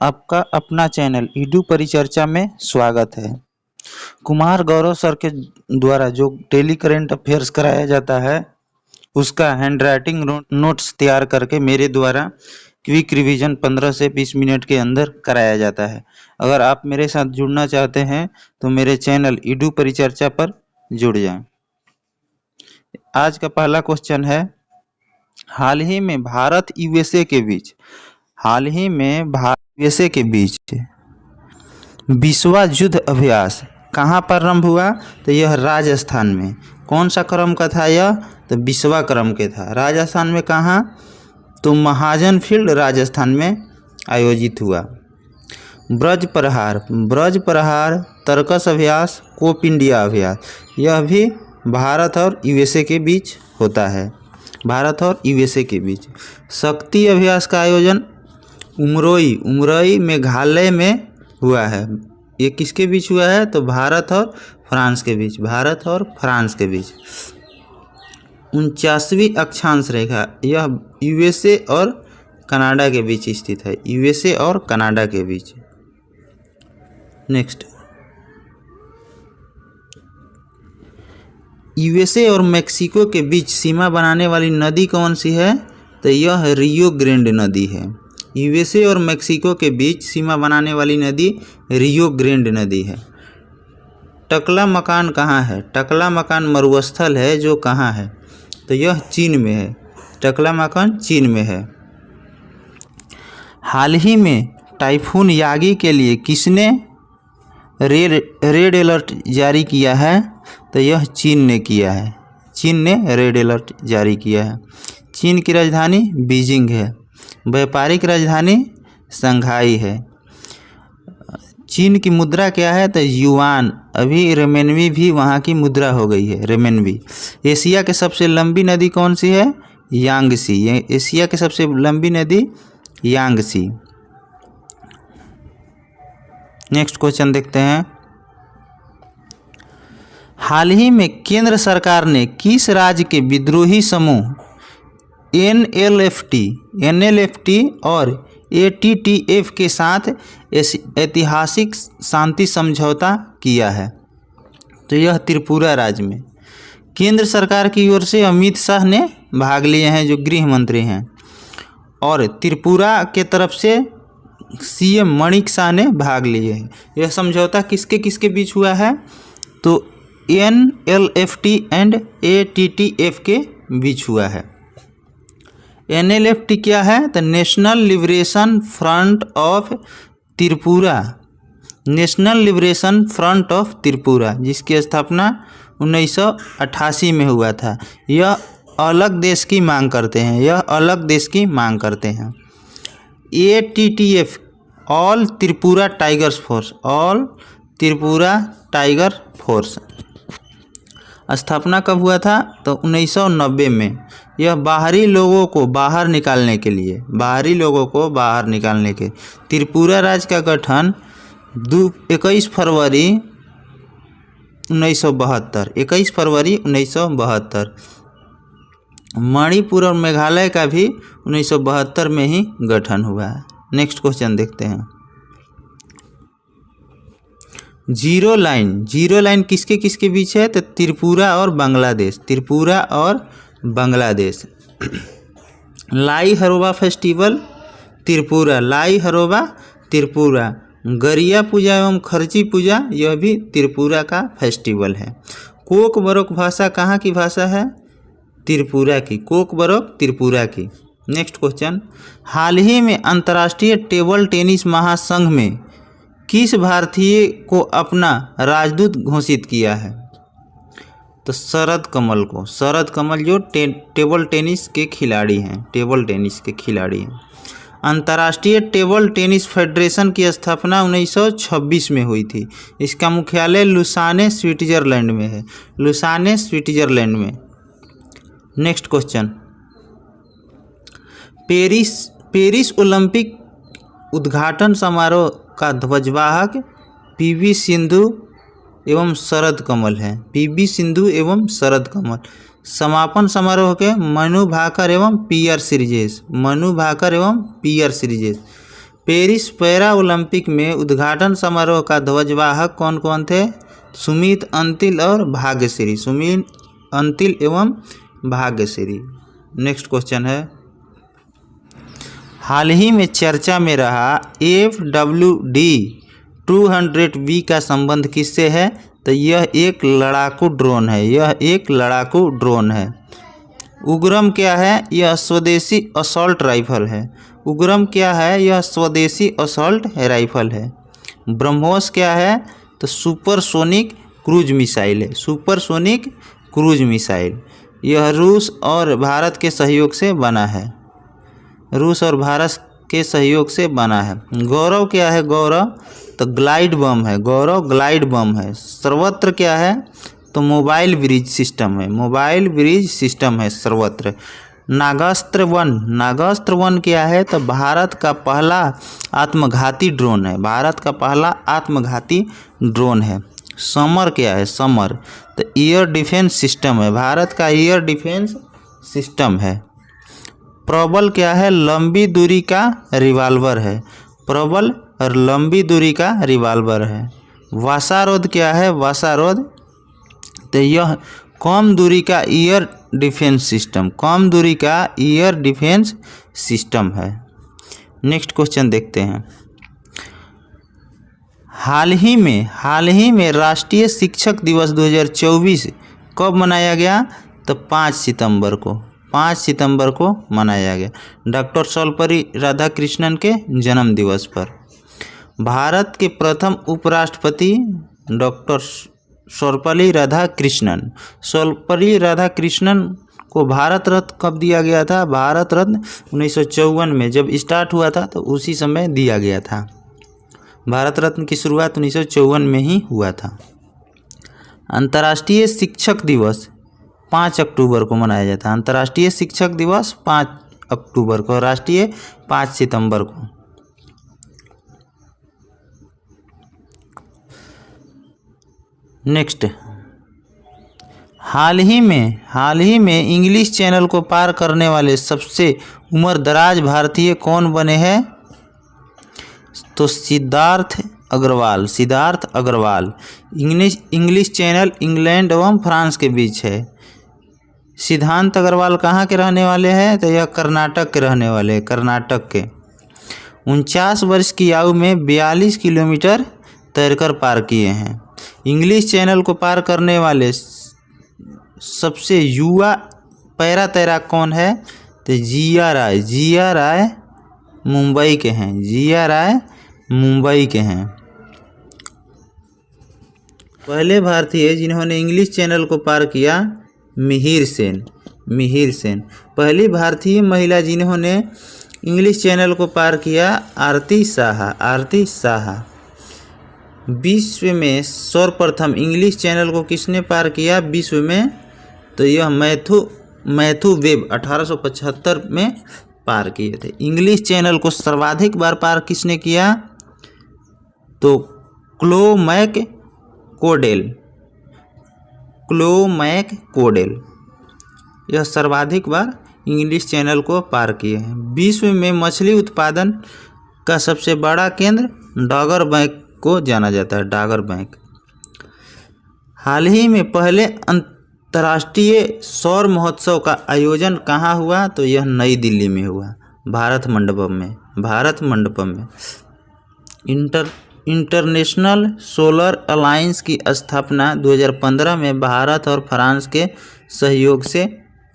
आपका अपना channel Edu परिचर्चा में स्वागत है। कुमार गौरव सर के द्वारा जो डेली करेंट अफेयर्स कराया जाता है उसका हैंड राइटिंग नोट्स तैयार करके मेरे द्वारा क्विक रिवीजन 15 से 20 मिनट के अंदर कराया जाता है। अगर आप मेरे साथ जुड़ना चाहते हैं तो मेरे चैनल ईडू परिचर्चा पर जुड़ जाएं। आज का पहला क्वेश्चन है, हाल ही में भारत यूएसए के बीच बीसवां युद्ध अभ्यास कहाँ प्रारंभ हुआ? तो यह राजस्थान में। कौन सा क्रम का था यह? तो 20वां क्रम के था। राजस्थान में कहाँ? तो महाजन फील्ड राजस्थान में आयोजित हुआ। ब्रज प्रहार, तर्कस अभ्यास, कोप इंडिया अभ्यास, यह भी भारत और यूएसए के बीच होता है। भारत और यूएसए के बीच। शक्ति अभ्यास का आयोजन उमरोई मेघालय में हुआ है। ये किसके बीच हुआ है? तो भारत और फ्रांस के बीच। 49वीं अक्षांश रेखा, यह यूएसए और कनाडा के बीच स्थित है। यूएसए और कनाडा के बीच। नेक्स्ट, यूएसए और मेक्सिको के बीच सीमा बनाने वाली नदी कौन सी है? तो यह रियो ग्रैंड नदी है। यूएसए और मेक्सिको के बीच सीमा बनाने वाली नदी रियो ग्रैंड नदी है। टकला मकान कहाँ है? टकला मकान मरुस्थल है जो कहाँ है? तो यह चीन में है। टकला मकान चीन में है। हाल ही में टाइफून यागी के लिए किसने रेड अलर्ट जारी किया है? तो यह चीन ने किया है। चीन ने रेड अलर्ट जारी किया है। चीन की राजधानी बीजिंग है। व्यापारिक राजधानी शंघाई है। चीन की मुद्रा क्या है? तो युआन। अभी रेमेनवी भी वहाँ की मुद्रा हो गई है, रेमेनवी। एशिया की सबसे लंबी नदी कौन सी है? यांगसी। ये एशिया की सबसे लंबी नदी यांगसी। नेक्स्ट क्वेश्चन देखते हैं। हाल ही में केंद्र सरकार ने किस राज्य के विद्रोही समूह एनएलएफटी और एटीटीएफ के साथ ऐतिहासिक शांति समझौता किया है? तो यह त्रिपुरा राज्य में। केंद्र सरकार की ओर से अमित शाह ने भाग लिए हैं, जो गृह मंत्री हैं, और त्रिपुरा के तरफ से सीएम मणिक शाह ने भाग लिए हैं। यह समझौता किसके किसके बीच हुआ है? तो एनएलएफटी एंड एटीटीएफ के बीच हुआ है। एनएलएफटी क्या है? तो national liberation front of Tripura. National liberation front of Tripura, जिसकी स्थापना 1988 में हुआ था। यह अलग देश की मांग करते हैं। ATTF, all Tripura tiger force, स्थापना कब हुआ था? तो 1990 में। यह बाहरी लोगों को बाहर निकालने के त्रिपुरा राज्य का गठन 21 फरवरी 1972। मणिपुर और मेघालय का भी 1972 में ही गठन हुआ है। नेक्स्ट क्वेश्चन देखते हैं। जीरो लाइन किसके किसके बीच है? तो त्रिपुरा और बांग्लादेश। लाई हरोबा फेस्टिवल त्रिपुरा। गरिया पूजा एवं खर्ची पूजा, यह भी त्रिपुरा का फेस्टिवल है। कोक बरोक भाषा कहाँ की भाषा है? त्रिपुरा की। कोक बरोक त्रिपुरा की। नेक्स्ट क्वेश्चन, हाल ही में अंतर्राष्ट्रीय टेबल टेनिस महासंघ में किस भारतीय को अपना राजदूत घोषित किया है? तो शरद कमल जो टेबल टेनिस के खिलाड़ी हैं। अंतर्राष्ट्रीय टेबल टेनिस फेडरेशन की स्थापना 1926 में हुई थी। इसका मुख्यालय लुसाने स्विट्जरलैंड में है। नेक्स्ट क्वेश्चन, पेरिस ओलंपिक उद्घाटन समारोह का ध्वजवाहक पीवी सिंधु एवं शरद कमल है। समापन समारोह के मनु भाकर एवं पीयर सीरीजेस। पेरिस पैरा ओलंपिक में उद्घाटन समारोह का ध्वजवाहक कौन कौन थे? सुमित, अंतिल और भाग्यश्री। सुमित, अंतिल एवं भाग्यश्री। नेक्स्ट क्वेश्चन है, हाल ही में चर्चा में रहा FWD-200V का संबंध किससे है? तो यह एक लड़ाकू ड्रोन है। यह एक लड़ाकू ड्रोन है। उग्रम क्या है? यह स्वदेशी असॉल्ट राइफल है। उग्रम क्या है? यह स्वदेशी असॉल्ट राइफल है। ब्रह्मोस क्या है? तो सुपरसोनिक क्रूज मिसाइल है। Supersonic cruise missile. यह रूस और भारत के सहयोग से बना है। रूस और भारत के सहयोग से बना है। गौरव क्या है? गौरव तो ग्लाइड बम है। गौरव ग्लाइड बम है। सर्वत्र क्या है? तो मोबाइल ब्रिज सिस्टम है। मोबाइल ब्रिज सिस्टम है सर्वत्र। नागास्त्र वन। नागास्त्र वन क्या है? तो भारत का पहला आत्मघाती ड्रोन है। भारत का पहला आत्मघाती ड्रोन है। समर क्या है? समर तो एयर डिफेंस सिस्टम है। भारत का एयर डिफेंस सिस्टम है। प्रबल क्या है? लंबी दूरी का रिवाल्वर है। प्रबल और लंबी दूरी का रिवाल्वर है। वासारोध क्या है? वासारोध तो यह कम दूरी का एयर डिफेंस सिस्टम। कम दूरी का एयर डिफेंस सिस्टम है। नेक्स्ट क्वेश्चन देखते हैं, हाल ही में राष्ट्रीय शिक्षक दिवस 2024 कब मनाया गया? तो 5 सितंबर को। 5 सितंबर को मनाया गया, डॉक्टर सर्वपल्ली राधाकृष्णन के जन्म दिवस पर। भारत के प्रथम उपराष्ट्रपति डॉक्टर सर्वपल्ली राधाकृष्णन। सर्वपल्ली राधाकृष्णन को भारत रत्न कब दिया गया था? भारत रत्न 1954 में जब स्टार्ट हुआ था तो उसी समय दिया गया था। भारत रत्न की शुरुआत 1954 में ही हुआ था। अंतर्राष्ट्रीय शिक्षक दिवस 5 अक्टूबर को मनाया जाता है। अंतर्राष्ट्रीय शिक्षक दिवस 5 अक्टूबर को, राष्ट्रीय 5 सितंबर को। नेक्स्ट, हाल ही में इंग्लिश चैनल को पार करने वाले सबसे उम्रदराज भारतीय कौन बने हैं? तो Siddharth Agarwal. Siddharth Agarwal. English Channel England एवं फ्रांस के बीच है। सिद्धांत अग्रवाल कहाँ के रहने वाले हैं? तो यह कर्नाटक के रहने वाले हैं। कर्नाटक के। 49 वर्ष की आयु में 42 किलोमीटर तैरकर पार किए हैं। इंग्लिश चैनल को पार करने वाले सबसे युवा पैरा तैराक कौन है? तो जिया राय। जिया राय मुंबई के हैं। जिया राय मुंबई के हैं। पहले भारतीय जिन्होंने इंग्लिश चैनल को पार किया, मिहिर सेन। मिहिर सेन। पहली भारतीय महिला जिन्होंने इंग्लिश चैनल को पार किया, आरती साहा। आरती साहा। विश्व में सर्वप्रथम इंग्लिश चैनल को किसने पार किया विश्व में? तो यह मैथ्यू वेब 1875 में पार किए थे। इंग्लिश चैनल को सर्वाधिक बार पार किसने किया? तो क्लोमैक कोडेल। क्लोमैक कोडेल यह सर्वाधिक बार इंग्लिश चैनल को पार किए हैं। विश्व में मछली उत्पादन का सबसे बड़ा केंद्र डागर बैंक को जाना जाता है। डागर बैंक। हाल ही में पहले अंतर्राष्ट्रीय सौर महोत्सव का आयोजन कहाँ हुआ? तो यह नई दिल्ली में हुआ, भारत मंडपम में। भारत मंडपम में। इंटरनेशनल सोलर अलायंस की स्थापना 2015 में भारत और फ्रांस के सहयोग से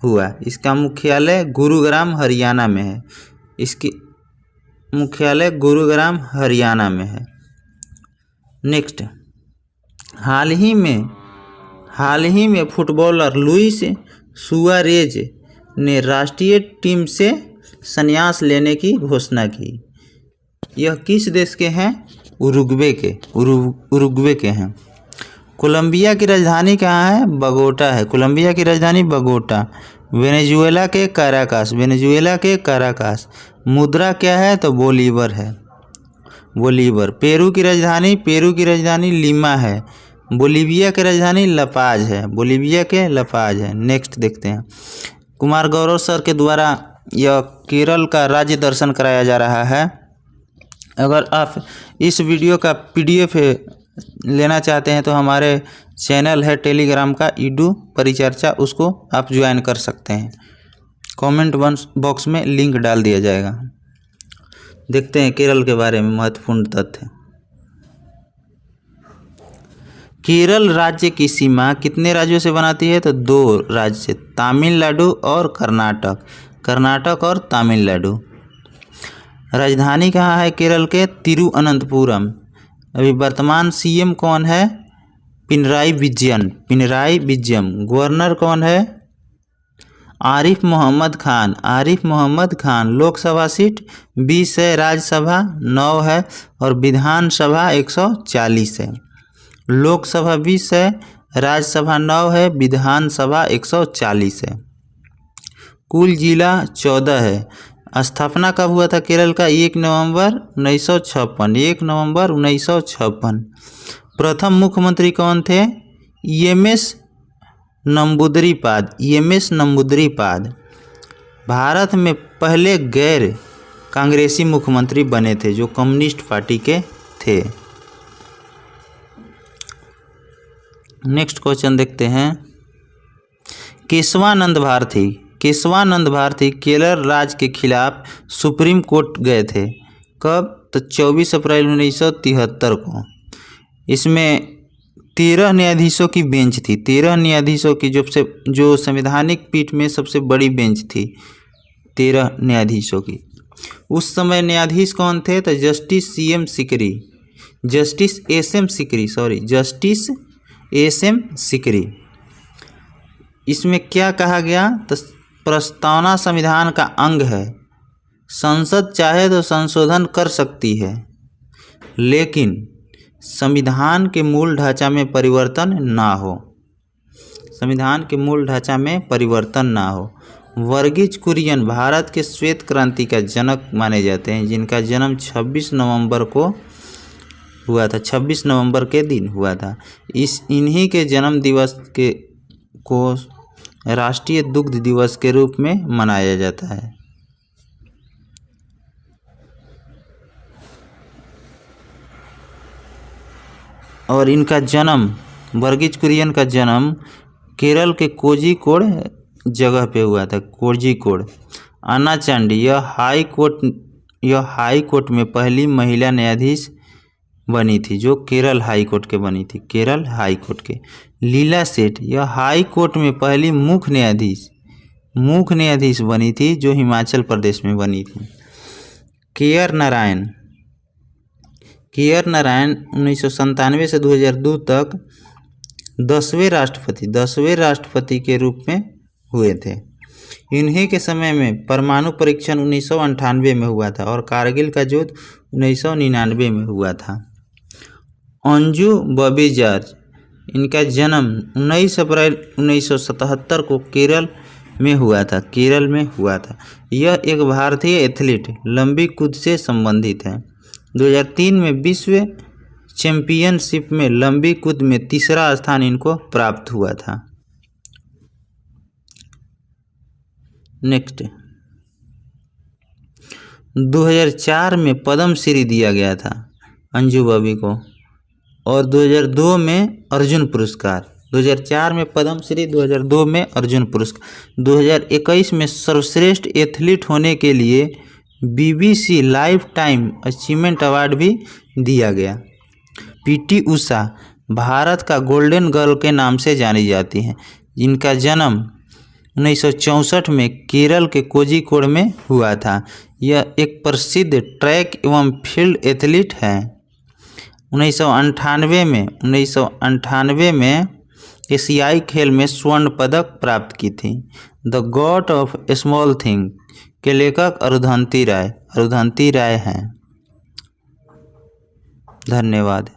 हुआ। इसका मुख्यालय गुरुग्राम हरियाणा में है। इसकी मुख्यालय गुरुग्राम हरियाणा में है। नेक्स्ट, हाल ही में फुटबॉलर लुइस सुआरेज ने राष्ट्रीय टीम से संन्यास लेने की घोषणा की। यह किस देश के हैं? उरुग्वे के। उरुग्वे के हैं। कोलंबिया की राजधानी कहाँ है? बगोटा है। कोलंबिया की राजधानी बगोटा। वेनेजुएला के काराकास। वेनेजुएला के काराकास। मुद्रा क्या है? तो बोलीवर है। बोलीवर। पेरू की राजधानी लीमा है। बोलीविया की राजधानी लपाज है। बोलीविया के लपाज है। नेक्स्ट देखते हैं, कुमार गौरव सर के द्वारा यह केरल का राज्य दर्शन कराया जा रहा है। अगर आप इस वीडियो का PDF लेना चाहते हैं तो हमारे चैनल है टेलीग्राम का ईडू परिचर्चा, उसको आप ज्वाइन कर सकते हैं। कमेंट बॉक्स में लिंक डाल दिया जाएगा। देखते हैं केरल के बारे में महत्वपूर्ण तथ्य। केरल राज्य की सीमा कितने राज्यों से बनाती है? तो 2 राज्य से, तमिलनाडु और कर्नाटक। कर्नाटक और तमिलनाडु। राजधानी कहाँ है केरल के? तिरुअनंतपुरम। अभी वर्तमान CM कौन है? पिनराई विजयन। पिनराई विजयन। गवर्नर कौन है? आरिफ मोहम्मद खान। आरिफ मोहम्मद खान। लोकसभा सीट 20 है, राज्यसभा 9 है और विधानसभा 140 है। लोकसभा 20 है, राज्यसभा 9 है, विधानसभा 140 है। कुल जिला 14 है। स्थापना कब हुआ था केरल का? 1 नवंबर 1956। 1 नवंबर 1956। प्रथम मुख्यमंत्री कौन थे? EMS नंबूदरीपाद। EMS नंबूदरीपाद भारत में पहले गैर कांग्रेसी मुख्यमंत्री बने थे जो कम्युनिस्ट पार्टी के थे। नेक्स्ट क्वेश्चन देखते हैं। केशवानंद भारती। केशवानंद भारती केरल राज्य के खिलाफ सुप्रीम कोर्ट गए थे। कब? तो 24 अप्रैल 1973 को। इसमें 13 न्यायाधीशों की बेंच थी। 13 न्यायाधीशों की जो संवैधानिक पीठ में सबसे बड़ी बेंच थी, 13 न्यायाधीशों की। उस समय न्यायाधीश कौन थे? तो जस्टिस SM सिकरी। इसमें क्या कहा गया? तो प्रस्तावना संविधान का अंग है। संसद चाहे तो संशोधन कर सकती है, लेकिन संविधान के मूल ढांचा में परिवर्तन ना हो। संविधान के मूल ढांचा में परिवर्तन ना हो। वर्गीज कुरियन भारत के श्वेत क्रांति का जनक माने जाते हैं, जिनका जन्म 26 नवंबर को हुआ था। 26 नवंबर के दिन हुआ था। इन्हीं के जन्म दिवस को राष्ट्रीय दुग्ध दिवस के रूप में मनाया जाता है। और इनका जन्म, वर्गीज कुरियन का जन्म केरल के कोझिकोड जगह पे हुआ था। कोझिकोड। अन्ना चांडी यह हाई कोर्ट में पहली महिला न्यायाधीश बनी थी, जो केरल हाई कोर्ट के बनी थी। केरल हाई कोर्ट के। लीला सेठ यह हाई कोर्ट में पहली मुख्य न्यायाधीश बनी थी, जो हिमाचल प्रदेश में बनी थी। केआर नारायण 1997 से 2002 तक 10वें राष्ट्रपति के रूप में हुए थे। इन्हीं के समय में परमाणु परीक्षण 1998 में हुआ था और कारगिल का युद्ध 1999 में हुआ था। अंजू बॉबी जॉर्ज, इनका जन्म 19 अप्रैल 1977 को केरल में हुआ था। यह एक भारतीय एथलीट लंबी कूद से संबंधित है। 2003 में विश्व चैंपियनशिप में लंबी कूद में 3रा स्थान इनको प्राप्त हुआ था। नेक्स्ट, 2004 में पद्मश्री दिया गया था अंजू बॉबी को, और 2002 में अर्जुन पुरस्कार। 2004 में पद्मश्री, 2002 में अर्जुन पुरस्कार। 2021 में सर्वश्रेष्ठ एथलीट होने के लिए BBC life time achievement award भी दिया गया। PT उषा भारत का गोल्डन गर्ल के नाम से जानी जाती हैं, जिनका जन्म 1964 में केरल के कोझिकोड में हुआ था। यह एक प्रसिद्ध ट्रैक एवं फील्ड एथलीट है। 1998 में एशियाई खेल में स्वर्ण पदक प्राप्त की थी। The God of small thing के लेखक अरुंधति राय हैं। धन्यवाद।